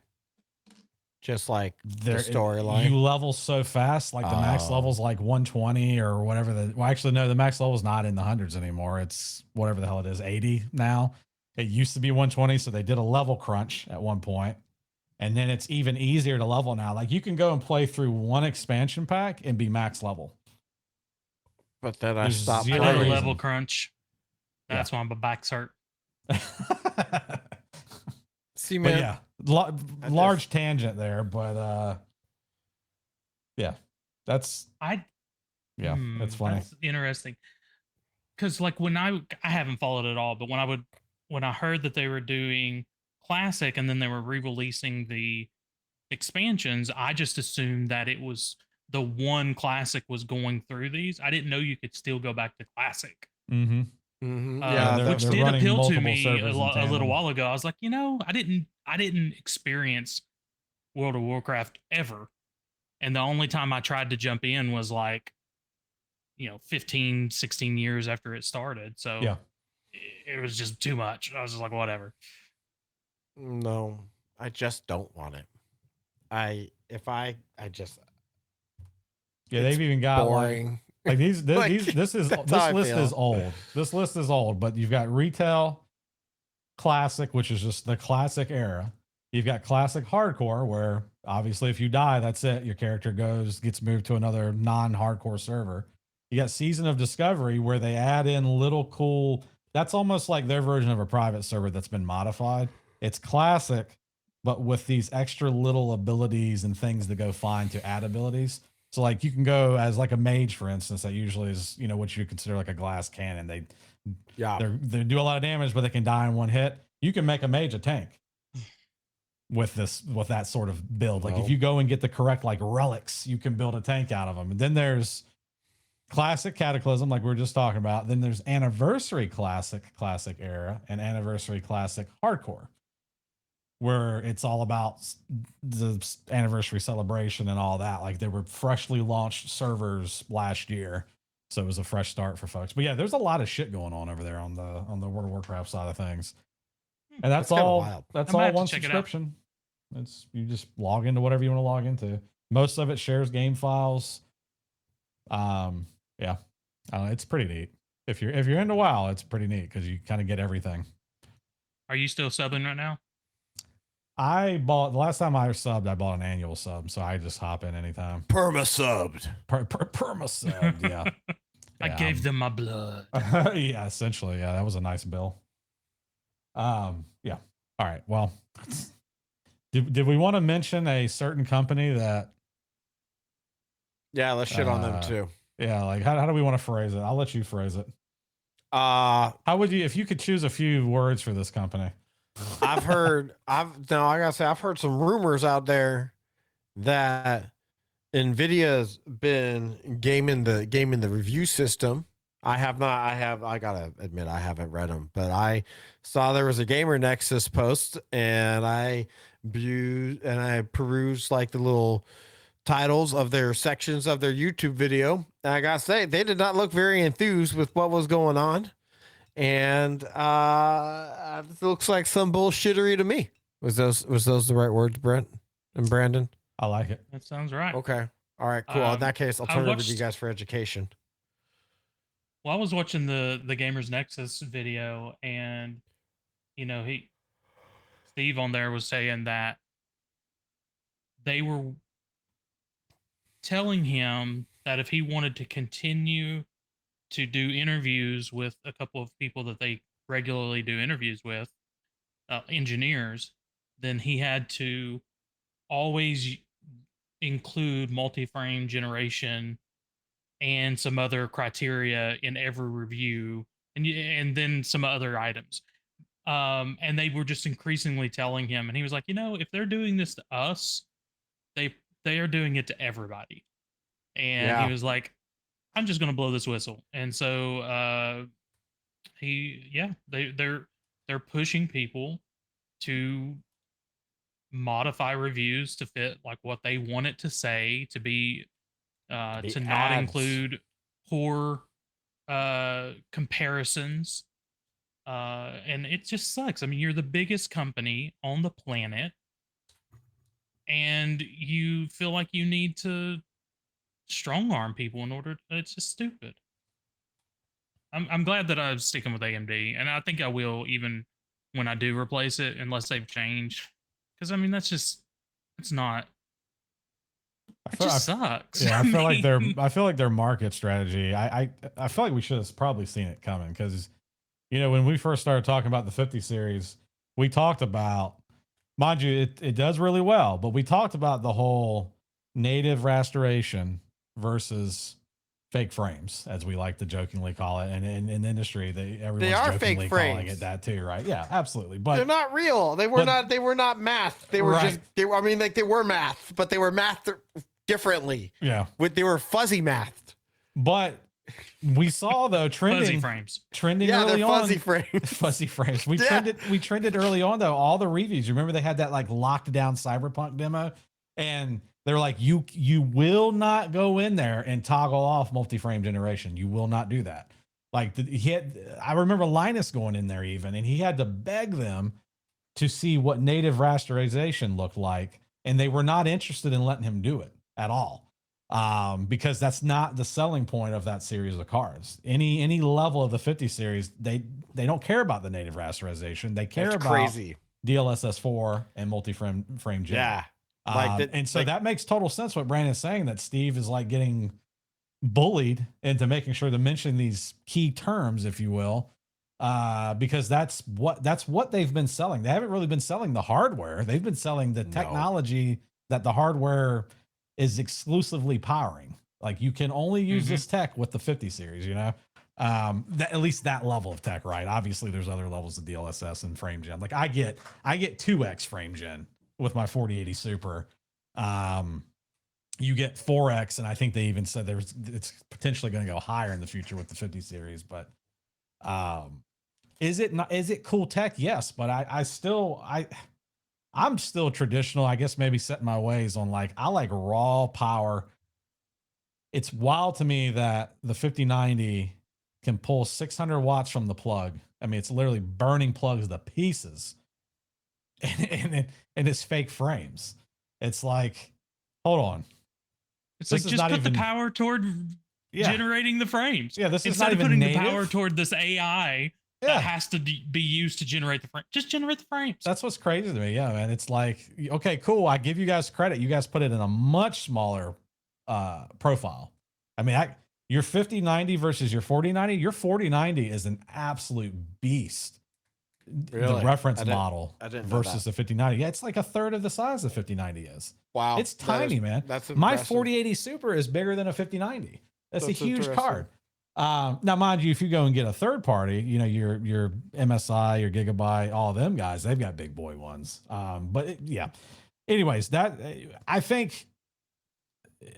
Just like the You storyline. level so fast, like the max Oh. level's like 120 or whatever. Well, actually, no, the max level's not in the hundreds anymore. It's whatever the hell it is, 80 now. It used to be 120, so they did a level crunch at one point, and then it's even easier to level now. Like you can go and play through one expansion pack and be max level. But then I There's stopped zero I did a playing. reason. level crunch. That's why my back's hurt. See, But man. yeah, I large tangent there, but yeah, that's that's funny. That's interesting. Because like when I haven't followed it all, but when I heard that they were doing classic and then they were re-releasing the expansions, I just assumed that it was the one classic was going through these. I didn't know you could still go back to classic. Mm-hmm. Yeah, they're- Which they're did running appeal to multiple me servers in a little tandem. while ago. I was like, I didn't experience World of Warcraft ever. And the only time I tried to jump in was like, 15, 16 years after it started. So Yeah. it was just too much. I was just like, whatever. no, I just don't want it. I just Yeah, it's they've even got boring. like these Like, this is that's this how I list feel. is old. This list is old, but you've got retail classic, which is just the classic era. You've got classic hardcore, where obviously if you die, that's it. Your character gets moved to another non-hardcore server. You got Season of Discovery, where they add in little cool. That's almost like their version of a private server that's been modified. It's classic, but with these extra little abilities and things to go find to add abilities. So like you can go as like a mage, for instance, that usually is, what you consider like a glass cannon. They do a lot of damage, but they can die in one hit. You can make a mage a tank with that sort of build. Like if Well. you go and get the correct like relics, you can build a tank out of them. And then there's classic Cataclysm, like we were just talking about. Then there's Anniversary classic era, and Anniversary classic hardcore, where it's all about the anniversary celebration and all that. Like they were freshly launched servers last year, so it was a fresh start for folks. But yeah, there's a lot of shit going on over there on the World of Warcraft side of things, and that's That's kinda all. wild. That's I might all have to one check it out. subscription. It's you just log into whatever you want to log into. Most of it shares game files. Yeah, it's pretty neat. If you're into WoW, it's pretty neat because you kind of get everything. Are you still subbing right now? I bought the last time I subbed, I bought an annual sub, so I just hop in anytime. Perma subbed. Perma subbed, yeah. I gave them my blood. Yeah, essentially, yeah. That was a nice bill. Yeah. All right. Well, did we want to mention a certain company that? Yeah, let's shit on them too. Yeah, like how do we want to phrase it? I'll let you phrase it. How would you, if you could choose a few words for this company? I've heard I gotta say I've heard some rumors out there that Nvidia's been gaming the review system. I gotta admit I haven't read them, but I saw there was a Gamer Nexus post and I perused like the little titles of their sections of their YouTube video. And I gotta say, they did not look very enthused with what was going on. And it looks like some bullshittery to me. Was those the right words, Brent and Brandon? I like it. That sounds right. Okay. All right, cool. In that case, I'll I turn it over to you watched- guys for education. Well, I was watching the Gamers Nexus video, and Steve on there was saying that they were telling him that if he wanted to continue to do interviews with a couple of people that they regularly do interviews with, engineers, then he had to always include multi-frame generation and some other criteria in every review, and then some other items. And they were just increasingly telling him, and he was like, if they're doing this to us, they are doing it to everybody. And Yeah. he was like, I'm just gonna blow this whistle. And so they're pushing people to modify reviews to fit like what they want it to say, to be to not ads. include poor comparisons. And it just sucks. I mean, you're the biggest company on the planet. and you feel like you need to strong arm people in order. It's just stupid. I'm glad that I'm sticking with AMD, and I think I will even when I do replace it, unless they've changed. Because I mean, it's not. I It feel, I, just sucks. yeah, I mean, I feel like their market strategy. I feel like we should have probably seen it coming because when we first started talking about the 50 series, we talked about, mind you, it does really well, but we talked about the whole native restoration versus fake frames, as we like to jokingly call it, and in the industry, everyone's are fake jokingly calling frames. it that too, right? Yeah, absolutely. They're But not real. They were but- not. They were not math. They were Right. just. They were. I mean, like they were math, but they were mathed differently. yeah, They were fuzzy mathed. but we saw though fuzzy frames. trending Yeah, early they're on. fuzzy frames. Fuzzy frames. We Yeah. trended early on though. All the reviews. You remember they had that like locked down cyberpunk demo, and they're like, you will not go in there and toggle off multi-frame generation. You will not do that. Like I remember Linus going in there even, and he had to beg them to see what native rasterization looked like, and they were not interested in letting him do it at all. Because that's not the selling point of that series of cards. Any level of the 50 series, they don't care about the native rasterization. They care That's about crazy. DLSS 4 and multi-frame gen. Yeah. Like and so that makes total sense what Brandon's saying, that Steve is like getting bullied into making sure to mention these key terms, if you will, because that's what they've been selling. They haven't really been selling the hardware. They've been selling the technology that the hardware is exclusively powering. Like you can only use this tech with the 50 series, at least that level of tech, right? Obviously there's other levels of DLSS and frame gen. Like I get 2x frame gen with my 4080 Super. You get 4x, and I think they even said it's potentially going to go higher in the future with the 50 series. But is it cool tech? Yes, but I'm still traditional. I guess maybe setting my ways on I like raw power. It's wild to me that the 5090 can pull 600 watts from the plug. I mean, it's literally burning plugs to pieces, and it's fake frames. It's like, hold on. It's This like is just not put even- the power toward Yeah. generating the frames. Yeah, this is Instead not of even putting native. the power toward this AI Yeah. that has to be used to generate the frame. Just generate the frames. That's what's crazy to me. Yeah, man. It's like, okay, cool. I give you guys credit. You guys put it in a much smaller profile. I mean, your 5090 versus your 4090, your 4090 is an absolute beast. Really? The reference I didn't- model I didn't know versus that. the 5090. Yeah, it's like a third of the size the 5090 is. Wow. It's tiny, man. That's My impressive. 4080 Super is bigger than a 5090. That's a That's huge interesting. card. Now, mind you, if you go and get a third party, your MSI, your Gigabyte, all of them guys, they've got big boy ones. Yeah. Anyways, I think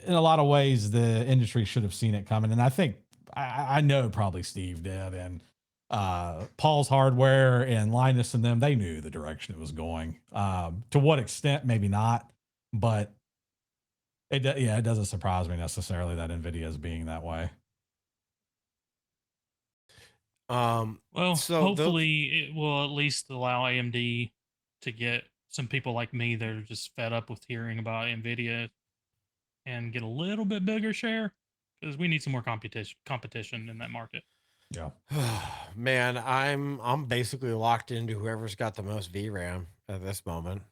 in a lot of ways the industry should have seen it coming, and I think I know probably Steve did, and Paul's Hardware and Linus and them, they knew the direction it was going. To what extent, maybe not, but it doesn't surprise me necessarily that NVIDIA is being that way. Well, so hopefully it will at least allow AMD to get some people like me that are just fed up with hearing about NVIDIA and get a little bit bigger share, because we need some more competition in that market. Yeah. Man, I'm basically locked into whoever's got the most VRAM at this moment.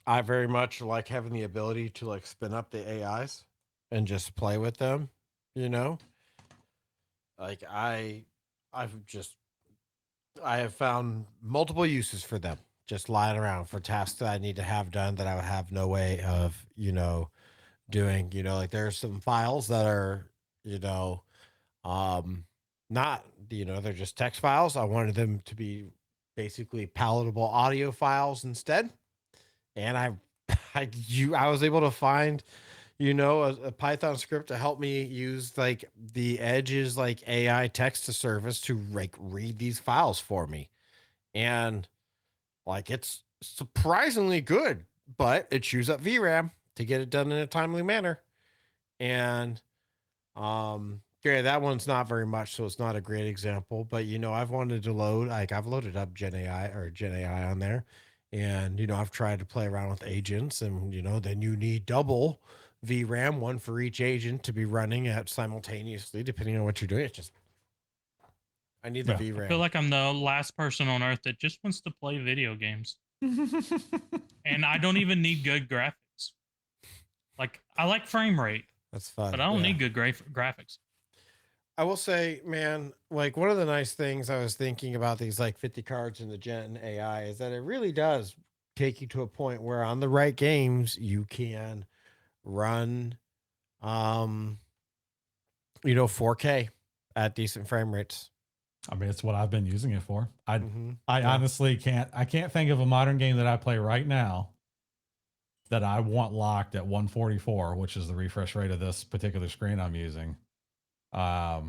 I very much like having the ability to like spin up the AIs and just play with them, Like I have found multiple uses for them just lying around for tasks that I need to have done that I would have no way of, doing. Like there's some files that are, not, they're just text files. I wanted them to be basically palatable audio files instead. And I was able to find, a Python script to help me use like the Edge's like AI text to service to like read these files for me. And like it's surprisingly good, but it chews up VRAM to get it done in a timely manner. And yeah, that one's not very much, so it's not a great example. But I've wanted to load, like I've loaded up Gen AI on there, And, I've tried to play around with agents, and, then you need double VRAM, one for each agent to be running at simultaneously, depending on what you're doing. It's just, I need the Yeah. I feel VRAM. like I'm the last person on earth that just wants to play video games. And I don't even need good graphics. Like, I like frame rate, That's fun. but I don't yeah. need good graphics. I will say, man, like one of the nice things I was thinking about these like 50 cards in the Gen AI is that it really does take you to a point where on the right games you can run 4K at decent frame rates. I mean, it's what I've been using it for. I Yeah. honestly can't think of a modern game that I play right now that I want locked at 144, which is the refresh rate of this particular screen I'm using. That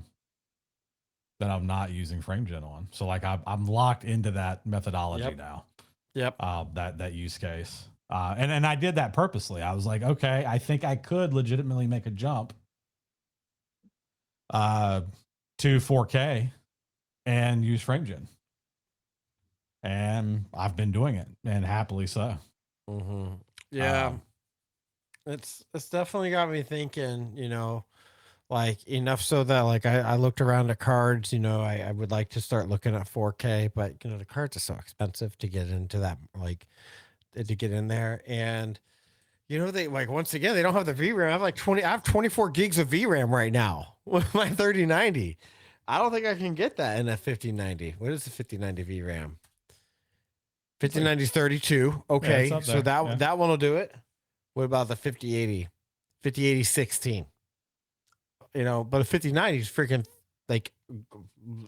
I'm not using frame gen on. So like I'm locked into that methodology Yep. now. Yep. That use case. And I did that purposely. I was like, okay, I think I could legitimately make a jump to 4K and use frame gen. And I've been doing it, and happily so. Yeah. It's definitely got me thinking, like enough so that like I looked around at cards, I would like to start looking at 4K, but the cards are so expensive to get into that, like to get in there. And they like once again they don't have the VRAM. I have 24 gigs of VRAM right now with my 3090. I don't think I can get that in a 5090. What is the 5090 VRAM? 5090 is 32. Okay, it's up so there. that one will do it. What about the 5080? 5080 16. But a 5090 is freaking like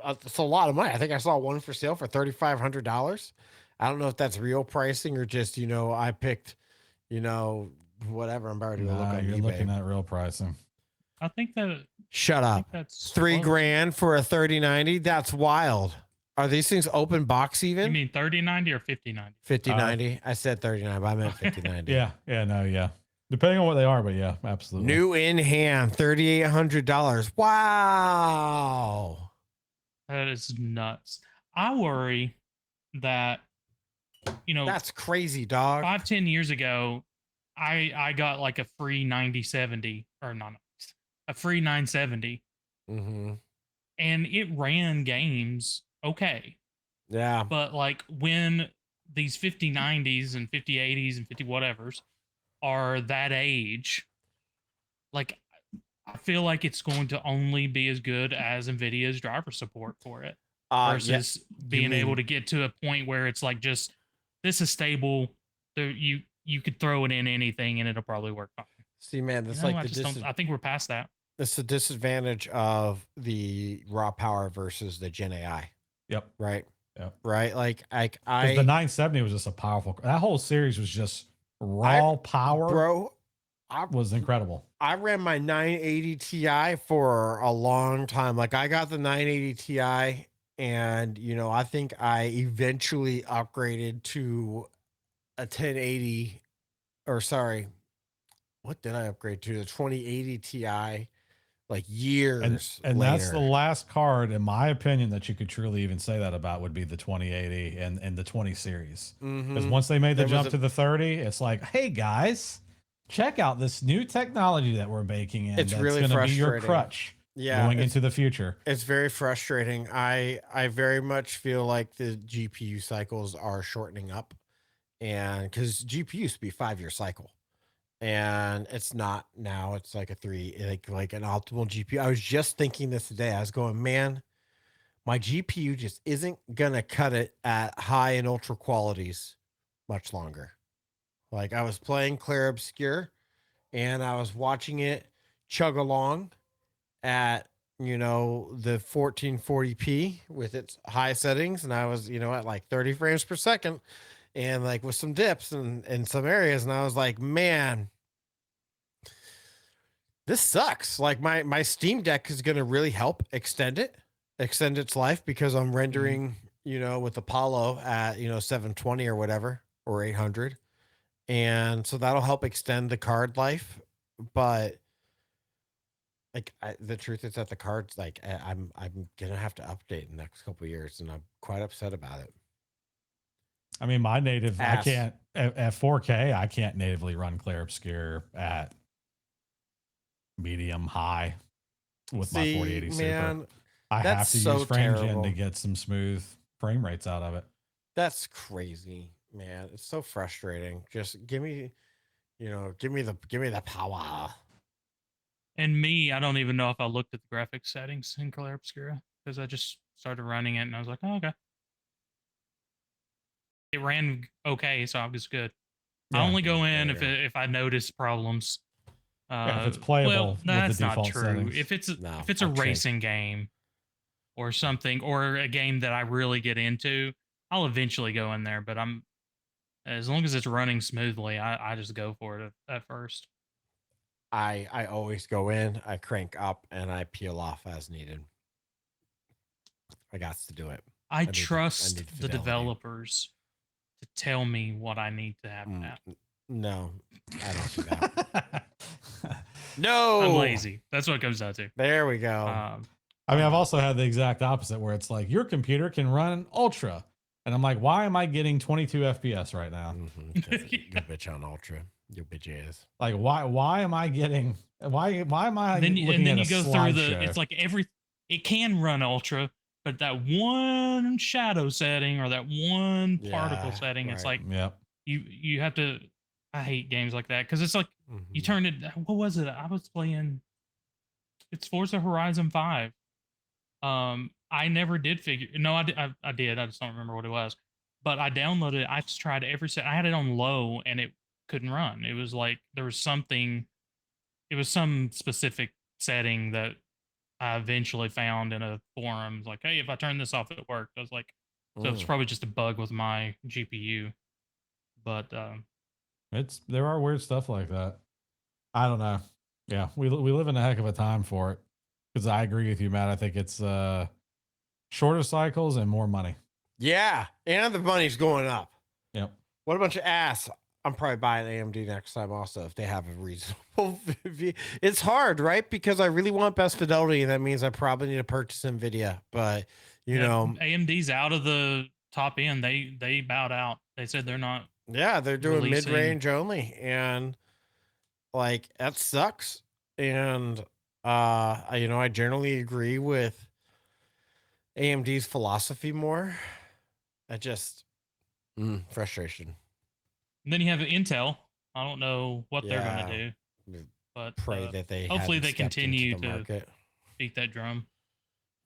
it's a lot of money. I think I saw one for sale for $3,500. I don't know if that's real pricing or just I picked whatever. I'm about to look on you're eBay. looking at real pricing. I think that. Shut up. That's $3,000 for a 3090. That's wild. Are these things open box even? You mean 3090 or 5090? 5090. I said 39, but I meant 5090. Yeah. Depending on what they are, but yeah, absolutely. New in hand, $3,800. Wow. That is nuts. I worry that that's crazy, dog. 5-10 years ago, I got like a free 9070 or not a free 970, and it ran games okay. Yeah, but like when these 5090s and 5080s and 50 whatevers are that age, like I feel like it's going to only be as good as Nvidia's driver support for it versus being able to get to a point where it's like just this is stable. You could throw it in anything and it'll probably work fine. See, man, that's I think we're past that. That's the disadvantage of the raw power versus the Gen AI. Yep. Right. Yep. Right. Like the 970 was just a powerful. That whole series was just raw power, bro. Was incredible. I ran my 980 Ti for a long time. Like I got the 980 Ti, and I think I eventually upgraded to a 1080, or sorry, what did I upgrade to? The 2080 Ti, like years and later. That's the last card, in my opinion, that you could truly even say that about would be the 2080 and the 20 series. Because once they made the jump to the 30, it's like, hey guys, check out this new technology that we're baking in. It's really going to be your frustrating. crutch going into the future. It's very frustrating. I very much feel like the GPU cycles are shortening up, and because GPU used to be a 5-year cycle, and it's not now. It's like a 3, like an optimal GPU. I was just thinking this today. I was going, man, my GPU just isn't gonna cut it at high and ultra qualities much longer. Like I was playing Clair Obscure, and I was watching it chug along at the 1440p with its high settings, and I was at like 30 frames per second, and like with some dips in some areas, and I was like, man, this sucks. Like my Steam Deck is going to really help extend its life, because I'm rendering with Apollo at 720 or whatever, or 800, and so that'll help extend the card life. But like the truth is that the cards, like I'm gonna have to update in the next couple of years, and I'm quite upset about it. I mean, my native, I Ass. can't at 4K. I can't natively run Clear Obscure at medium high with my See, 4080 man, Super. I have that's to so use frame gen terrible. to get some smooth frame rates out of it. That's crazy, man. It's so frustrating. Just give me, give me the power. And me, I don't even know if I looked at the graphics settings in Clear Obscura because I just started running it and I was like, oh, okay. It ran okay, so I was good. I Yeah. only go in There you go. if I notice problems. Yeah, if it's Well, playable with the that's not default true. settings. If it's No, if it's I a check. racing game or something, or a game that I really get into, I'll eventually go in there. But as long as it's running smoothly, I just go for it at first. I always go in, I crank up, and I peel off as needed. I got to do it. I need trust the fidelity. developers to tell me what I need to have happen. No, I don't do that. No, I'm lazy. That's what it comes down to. There we go. I mean, I've also had the exact opposite where it's like your computer can run ultra. And I'm like, why am I getting 22 FPS right now? You bitch on ultra. You bitch ass. Like, why am I getting, why am I then looking at you a go through slideshow? it's like it can run ultra, but that one shadow setting or that one particle setting, it's like, yep. you have to, I hate games like that because it's like you turn it, what was it? I was playing, it's Forza Horizon 5. I never did figure, no, I did, I just don't remember what it was, but I downloaded it. I just tried every set. I had it on low and it couldn't run. It was like there was something, it was some specific setting that I eventually found in a forum. Like, hey, if I turn this off, it worked. I was like, so it's probably just a bug with my GPU. But there are weird stuff like that. I don't know. Yeah, we live in a heck of a time for it. Because I agree with you, Matt. I think it's shorter cycles and more money. Yeah, and the money's going up. Yep. What a bunch of ass. I'm probably buying AMD next time also if they have a reasonable. It's hard, right? Because I really want best fidelity, and that means I probably need to purchase NVIDIA. But you know, AMD's out of the top end. They bowed out. They said they're not. Yeah, they're doing releasing- mid-range only, and like that sucks. And I generally agree with AMD's philosophy more. I just frustration. And then you have Intel. I don't know what they're going to do, but Pray that they hopefully hadn't they stepped into continue the to market. beat that drum.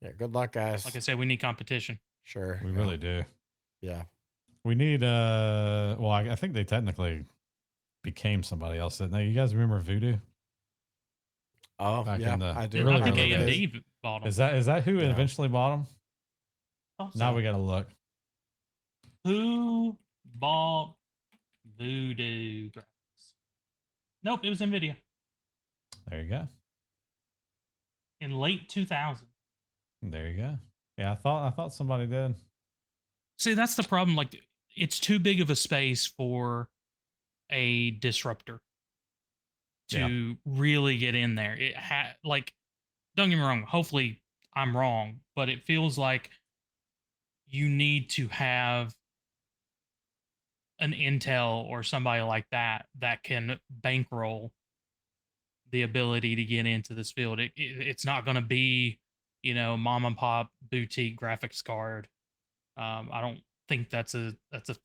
Yeah, good luck, guys. Like I said, we need competition. Sure, We really do. Yeah. We need well, I think they technically became somebody else, didn't they? You guys remember Voodoo? Oh, Back yeah, in the I do. I think early days. AMD bought them. Is that who Yeah. eventually bought them? Now we got to look. Who bought Voodoo graphics? Nope, it was NVIDIA There you go. in late 2000. There you go. Yeah, I thought somebody did. See, that's the problem. Like, it's too big of a space for a disruptor to really get in there. Like, don't get me wrong. Hopefully, I'm wrong, but it feels like you need to have an Intel or somebody like that can bankroll the ability to get into this field. It's not going to be, mom and pop boutique graphics card. I don't think that's a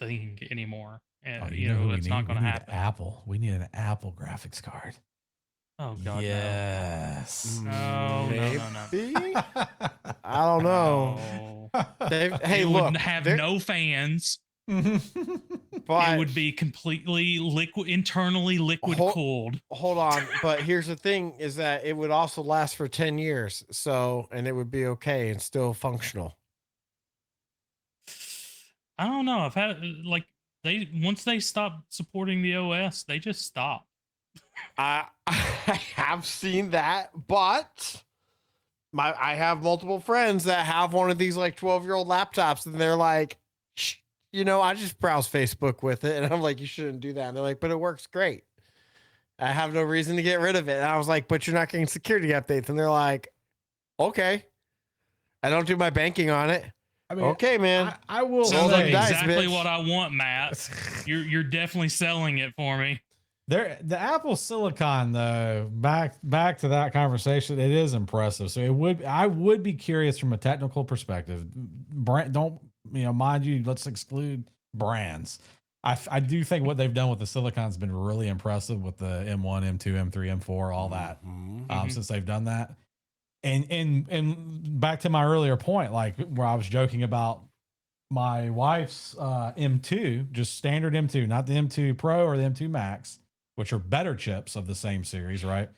thing anymore. It's not going to happen. Apple. We need an Apple graphics card. Oh God, yes. no. Maybe? I don't know. Hey, it look, would have no fans. but it would be completely internally liquid cooled. Hold on, but here's the thing: is that it would also last for 10 years, and it would be okay and still functional. I don't know. I've had once they stopped supporting the OS, they just stopped. I have seen that, but I have multiple friends that have one of these like 12-year-old laptops, and they're like, I just browse Facebook with it, and I'm like, you shouldn't do that. And they're like, but it works great. I have no reason to get rid of it. And I was like, but you're not getting security updates, and they're like, okay. I don't do my banking on it. I mean, Okay, man. I will Roll Sounds them like say dice, exactly bitch. what I want, Matt. You're definitely selling it for me. the Apple Silicon though, back to that conversation, it is impressive. So I would be curious from a technical perspective. Don't mind you, let's exclude brands. I do think what they've done with the Silicon's been really impressive with the M1, M2, M3, M4, all that. Since they've done that. And back to my earlier point, like where I was joking about my wife's M2, just standard M2, not the M2 Pro or the M2 Max, which are better chips of the same series, right?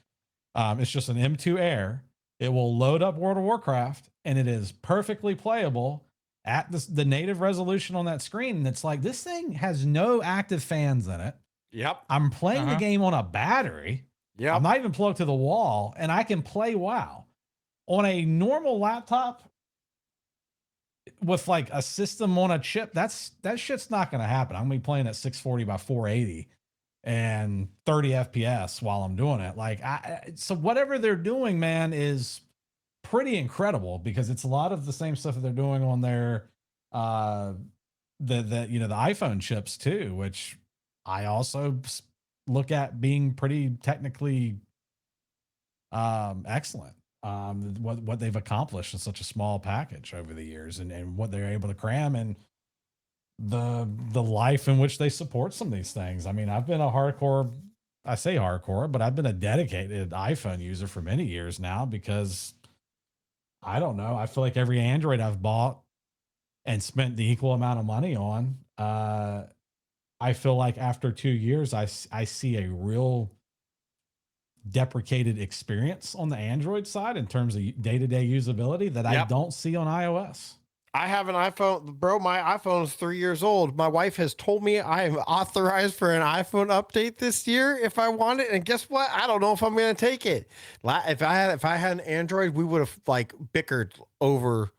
It's just an M2 Air. It will load up World of Warcraft, and it is perfectly playable at the native resolution on that screen. And it's like, this thing has no active fans in it. Yep. I'm playing the game on a battery. Yep. I'm not even plugged to the wall, and I can play WoW. On a normal laptop with like a system on a chip, that shit's not going to happen. I'm going to be playing at 640 by 480 and 30 FPS while I'm doing it. Like, so whatever they're doing, man, is pretty incredible, because it's a lot of the same stuff that they're doing on their the iPhone chips too, which I also look at being pretty technically excellent. What they've accomplished in such a small package over the years, and what they're able to cram, and the life in which they support some of these things. I mean, I've been I say hardcore, but I've been a dedicated iPhone user for many years now, because I don't know, I feel like every Android I've bought and spent the equal amount of money on, I feel like after 2 years, I see a real deprecated experience on the Android side in terms of day-to-day usability that I don't see on iOS. I have an iPhone, bro. My iPhone is 3 years old. My wife has told me I am authorized for an iPhone update this year if I want it. And guess what? I don't know if I'm going to take it. If I had an Android, we would have like bickered over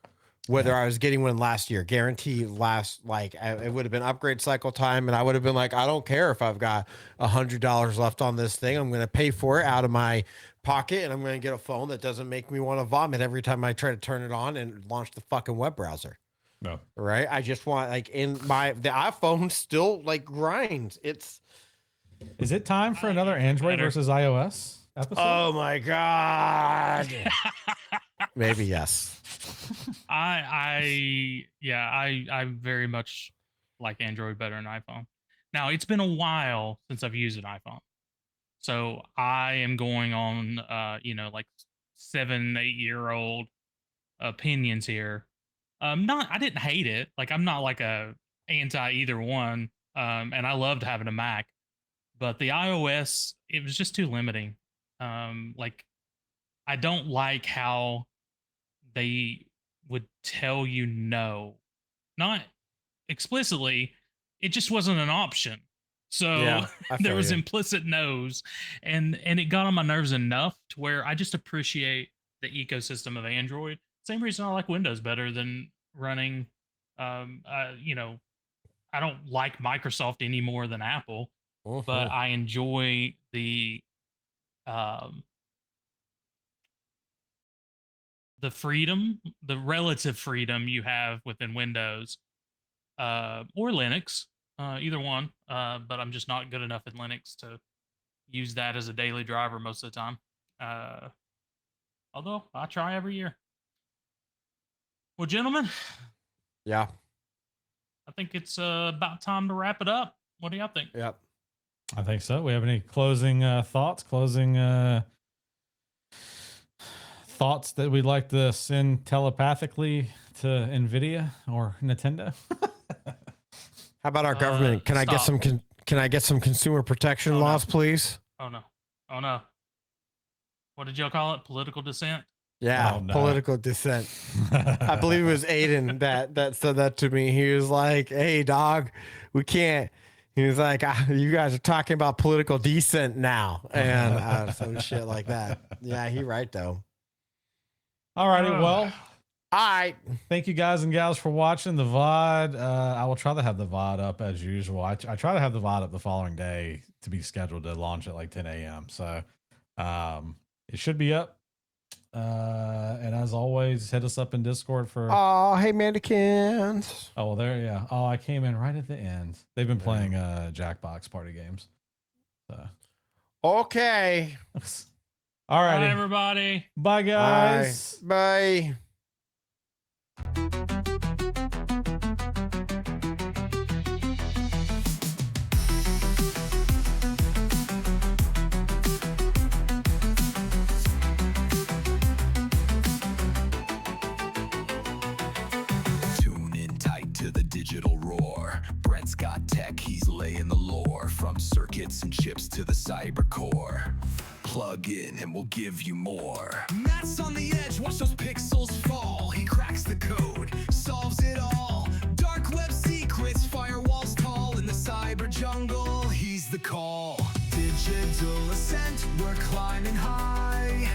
whether I was getting one last year. Guarantee it would have been upgrade cycle time, and I would have been like, I don't care if I've got $100 left on this thing. I'm going to pay for it out of my pocket, and I'm going to get a phone that doesn't make me want to vomit every time I try to turn it on and launch the fucking web browser. No. Right? I just want, like, the iPhone still like grinds. Is it time for another Android versus iOS episode? Oh my God. Maybe yes. I very much like Android better than iPhone. Now, it's been a while since I've used an iPhone, so I am going on like 7-8-year-old opinions here. I didn't hate it. Like, I'm not like a anti either one. And I loved having a Mac, but the iOS, it was just too limiting. Like, I don't like how they would tell you no, not explicitly. It just wasn't an option. So there was implicit no's, and it got on my nerves enough to where I just appreciate the ecosystem of Android. Same reason I like Windows better than running. I don't like Microsoft any more than Apple, but I enjoy the freedom, the relative freedom you have within Windows or Linux, either one. But I'm just not good enough in Linux to use that as a daily driver most of the time. Although I try every year. Well, gentlemen. Yeah. I think it's about time to wrap it up. What do y'all think? Yep. I think so. We have any closing thoughts? Thoughts that we'd like to send telepathically to NVIDIA or Nintendo? How about our government? Can I get some? Can I get some consumer protection laws, please? Oh no! What did y'all call it? Political dissent? Yeah, political dissent. I believe it was Aiden that said that to me. He was like, "Hey, dog, we can't." He was like, "You guys are talking about political dissent now," and some shit like that. Yeah, he right though. All righty. Well, thank you guys and gals for watching the VOD. I will try to have the VOD up as usual. I try to have the VOD up the following day to be scheduled to launch at like 10 a.m. So it should be up And as always, hit us up in Discord for. Oh, hey, Mandikins. Oh, well, there, yeah. Oh, I came in right at the end. They've been playing Jackbox party games. So. Okay. All right, Bye, everybody. Bye, guys. Bye. Tune in tight to the digital roar. Brent's got tech, he's laying the lore. From circuits and chips to the cyber core. Plug in and we'll give you more. Matt's on the edge, watch those pixels fall. He cracks the code, solves it all. Dark web secrets, firewalls tall. In the cyber jungle, he's the call. Digital ascent, we're climbing high.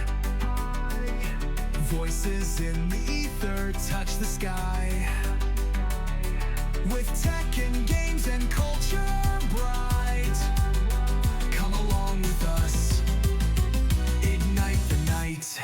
Voices in the ether touch the sky. With tech and games and culture bright, come along with us. Ignite the night.